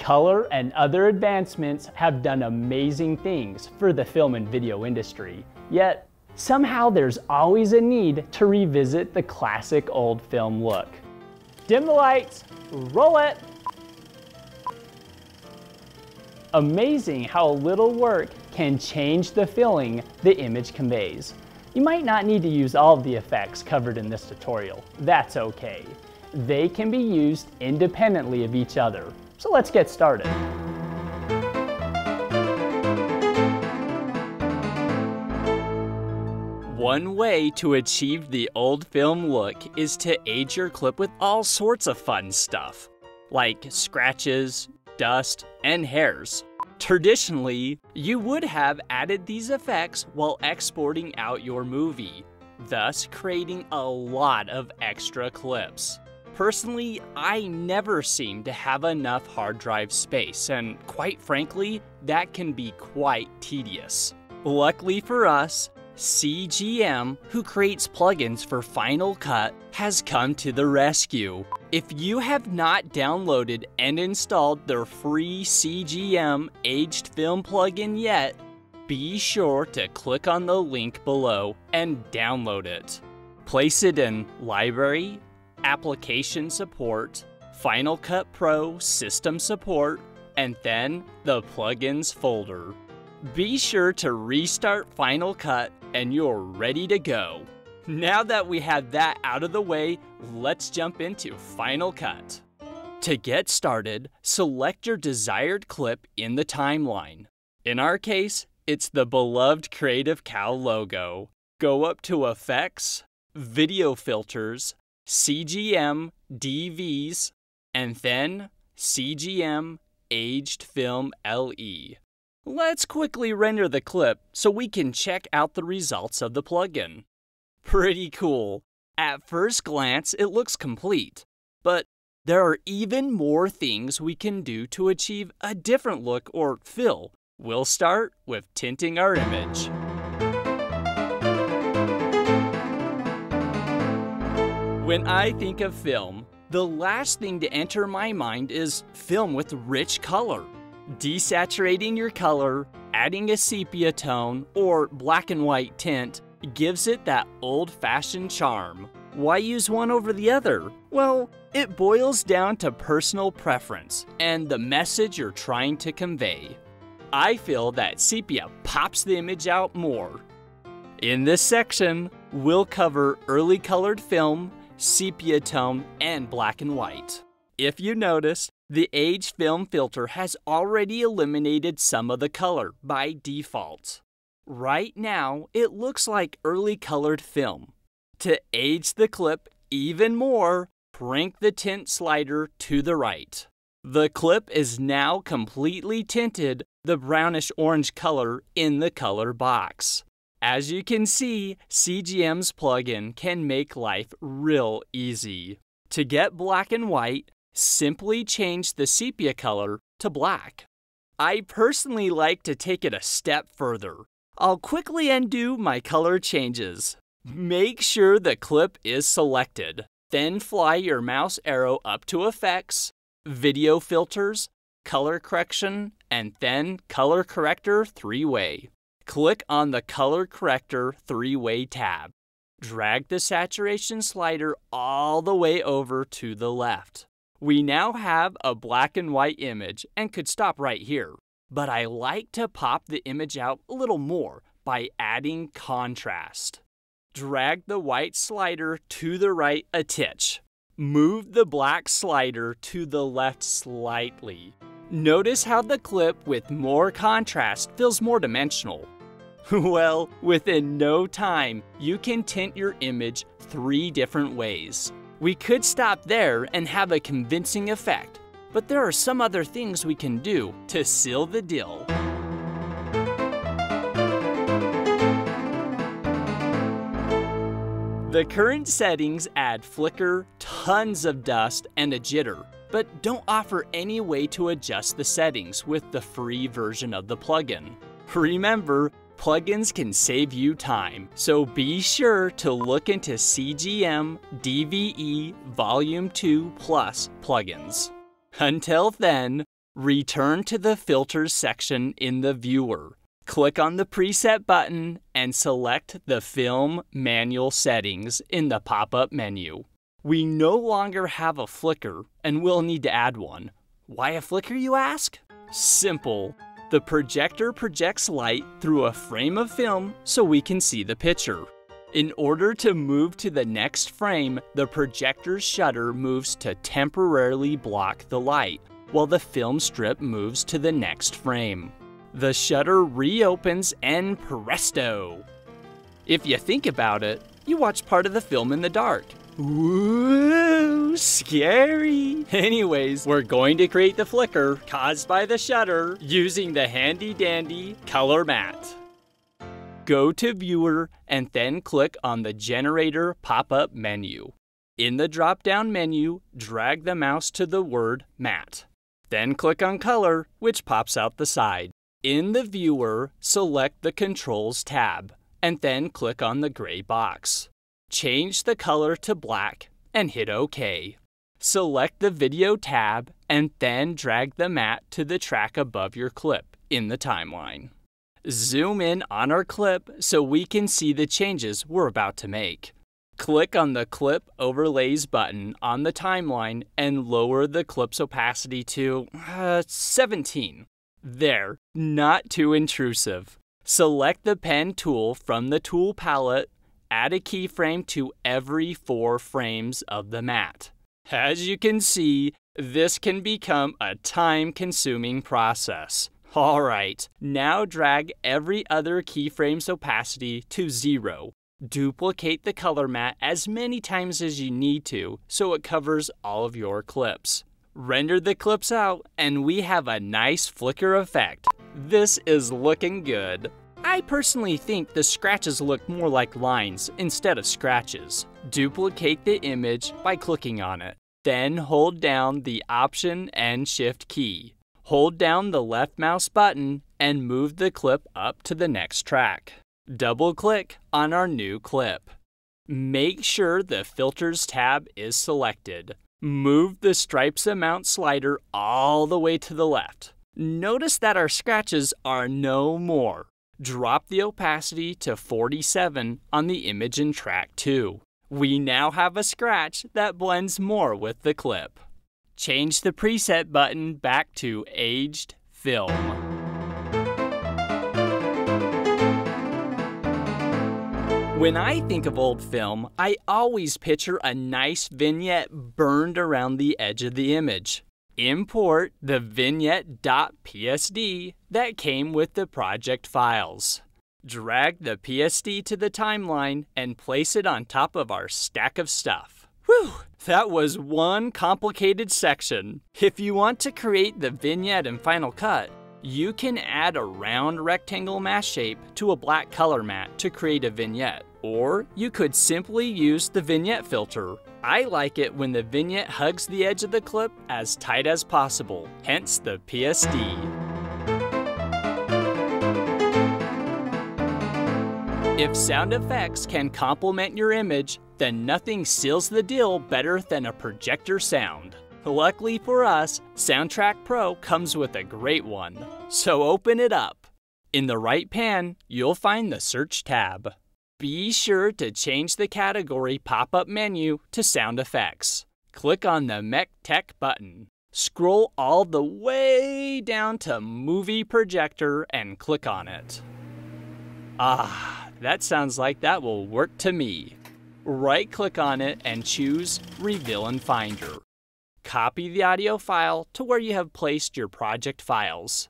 Color and other advancements have done amazing things for the film and video industry, yet somehow there's always a need to revisit the classic old film look. Dim the lights, roll it! Amazing how little work can change the feeling the image conveys. You might not need to use all of the effects covered in this tutorial. That's okay. They can be used independently of each other. So let's get started. One way to achieve the old film look is to age your clip with all sorts of fun stuff, like scratches, dust, and hairs. Traditionally, you would have added these effects while exporting out your movie, thus creating a lot of extra clips. Personally, I never seem to have enough hard drive space, and quite frankly, that can be quite tedious. Luckily for us, CGM, who creates plugins for Final Cut, has come to the rescue. If you have not downloaded and installed their free CGM Aged Film plugin yet, be sure to click on the link below and download it. Place it in Library, Application Support, Final Cut Pro System Support, and then the Plugins folder. Be sure to restart Final Cut and you're ready to go. Now that we have that out of the way, let's jump into Final Cut. To get started, select your desired clip in the timeline. In our case, it's the beloved Creative Cow logo. Go up to Effects, Video Filters, CGM DVs, and then CGM Aged Film LE. Let's quickly render the clip so we can check out the results of the plugin. Pretty cool. At first glance, it looks complete, but there are even more things we can do to achieve a different look or feel. We'll start with tinting our image. When I think of film, the last thing to enter my mind is film with rich color. Desaturating your color, adding a sepia tone, or black and white tint gives it that old-fashioned charm. Why use one over the other? Well, it boils down to personal preference and the message you're trying to convey. I feel that sepia pops the image out more. In this section, we'll cover early colored film, sepia tone, and black and white. If you noticed, the Age Film filter has already eliminated some of the color by default. Right now, it looks like early colored film. To age the clip even more, crank the tint slider to the right. The clip is now completely tinted the brownish-orange color in the color box. As you can see, CGM's plugin can make life real easy. To get black and white, simply change the sepia color to black. I personally like to take it a step further. I'll quickly undo my color changes. Make sure the clip is selected. Then fly your mouse arrow up to Effects, Video Filters, Color Correction, and then Color Corrector 3-way. Click on the Color Corrector 3-way tab. Drag the saturation slider all the way over to the left. We now have a black and white image and could stop right here. But I like to pop the image out a little more by adding contrast. Drag the white slider to the right a titch. Move the black slider to the left slightly. Notice how the clip with more contrast feels more dimensional. Well, within no time, you can tint your image 3 different ways. We could stop there and have a convincing effect, but there are some other things we can do to seal the deal. The current settings add flicker, tons of dust, and a jitter, but don't offer any way to adjust the settings with the free version of the plugin. Remember, plugins can save you time, so be sure to look into CGM DVE Volume 2 Plus plugins. Until then, Return to the Filters section in the viewer. Click on the Preset button and select the Film Manual Settings in the pop-up menu. We no longer have a flicker and we'll need to add one. Why a flicker, you ask? Simple. The projector projects light through a frame of film so we can see the picture. In order to move to the next frame, the projector's shutter moves to temporarily block the light, while the film strip moves to the next frame. The shutter reopens and presto! If you think about it, you watch part of the film in the dark. Ooh, scary! Anyways, we're going to create the flicker caused by the shutter using the handy-dandy color matte. Go to Viewer and then click on the Generator pop-up menu. In the drop-down menu, drag the mouse to the word Matte. Then click on Color, which pops out the side. In the viewer, select the Controls tab, and then click on the gray box. Change the color to black and hit OK. Select the Video tab and then drag the matte to the track above your clip in the timeline. Zoom in on our clip so we can see the changes we're about to make. Click on the Clip Overlays button on the timeline and lower the clip's opacity to 17. There, not too intrusive. Select the Pen tool from the tool palette. Add a keyframe to every 4 frames of the matte. As you can see, this can become a time-consuming process. Alright, now drag every other keyframe's opacity to 0. Duplicate the color matte as many times as you need to so it covers all of your clips. Render the clips out and we have a nice flicker effect. This is looking good. I personally think the scratches look more like lines instead of scratches. Duplicate the image by clicking on it. Then hold down the Option and Shift key. Hold down the left mouse button and move the clip up to the next track. Double-click on our new clip. Make sure the Filters tab is selected. Move the Stripes Amount slider all the way to the left. Notice that our scratches are no more. Drop the opacity to 47 on the image in track 2. We now have a scratch that blends more with the clip. Change the Preset button back to Aged Film. When I think of old film, I always picture a nice vignette burned around the edge of the image. Import the vignette.psd that came with the project files. Drag the PSD to the timeline and place it on top of our stack of stuff. Whew, that was one complicated section. If you want to create the vignette in Final Cut, you can add a round rectangle mask shape to a black color matte to create a vignette. Or you could simply use the vignette filter. I like it when the vignette hugs the edge of the clip as tight as possible, hence the PSD. If sound effects can complement your image, then nothing seals the deal better than a projector sound. Luckily for us, Soundtrack Pro comes with a great one, so open it up. In the right pan, you'll find the Search tab. Be sure to change the category pop-up menu to Sound Effects. Click on the Mech Tech button. Scroll all the way down to Movie Projector and click on it. Ah, that sounds like that will work to me. Right-click on it and choose Reveal in Finder. Copy the audio file to where you have placed your project files.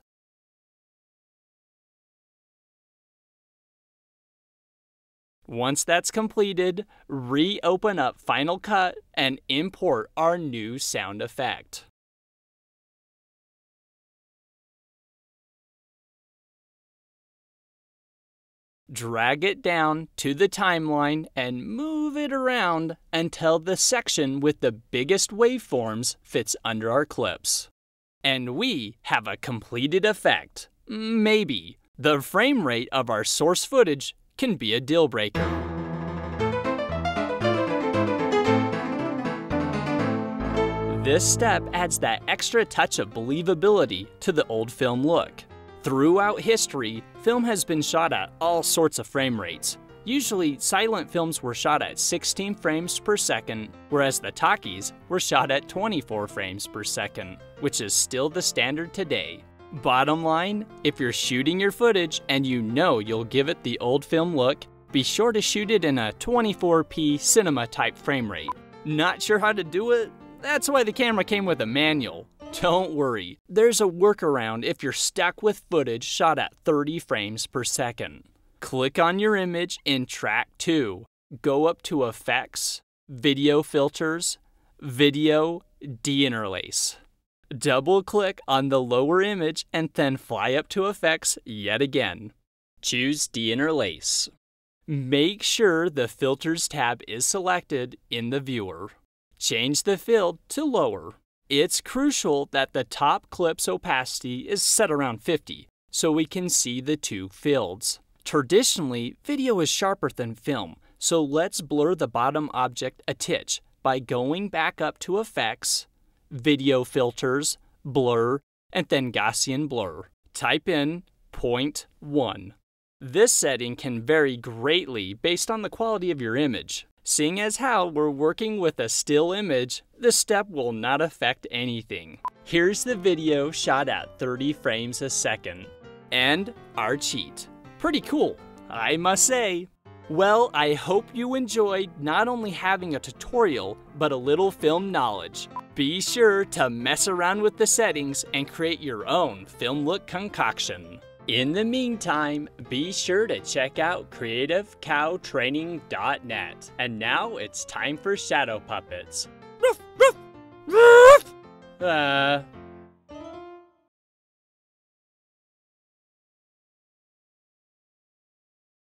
Once that's completed, reopen up Final Cut and import our new sound effect. Drag it down to the timeline and move it around until the section with the biggest waveforms fits under our clips. And we have a completed effect. Maybe. The frame rate of our source footage can be a deal breaker. This step adds that extra touch of believability to the old film look. Throughout history, film has been shot at all sorts of frame rates. Usually, silent films were shot at 16 frames per second, whereas the talkies were shot at 24 frames per second, which is still the standard today. Bottom line, if you're shooting your footage and you know you'll give it the old film look, be sure to shoot it in a 24p cinema type frame rate. Not sure how to do it? That's why the camera came with a manual. Don't worry, there's a workaround if you're stuck with footage shot at 30 frames per second. Click on your image in Track 2. Go up to Effects, Video Filters, Video, Deinterlace. Double-click on the lower image and then fly up to Effects yet again. Choose Deinterlace. Make sure the Filters tab is selected in the viewer. Change the field to lower. It's crucial that the top clip's opacity is set around 50 so we can see the two fields. Traditionally, video is sharper than film, so let's blur the bottom object a titch by going back up to Effects, Video Filters, Blur, and then Gaussian Blur. Type in 0.1. This setting can vary greatly based on the quality of your image. Seeing as how we're working with a still image, this step will not affect anything. Here's the video shot at 30 frames a second. And our cheat. Pretty cool, I must say. Well, I hope you enjoyed not only having a tutorial, but a little film knowledge. Be sure to mess around with the settings and create your own film look concoction. In the meantime, be sure to check out creativecowtraining.net. And now it's time for shadow puppets.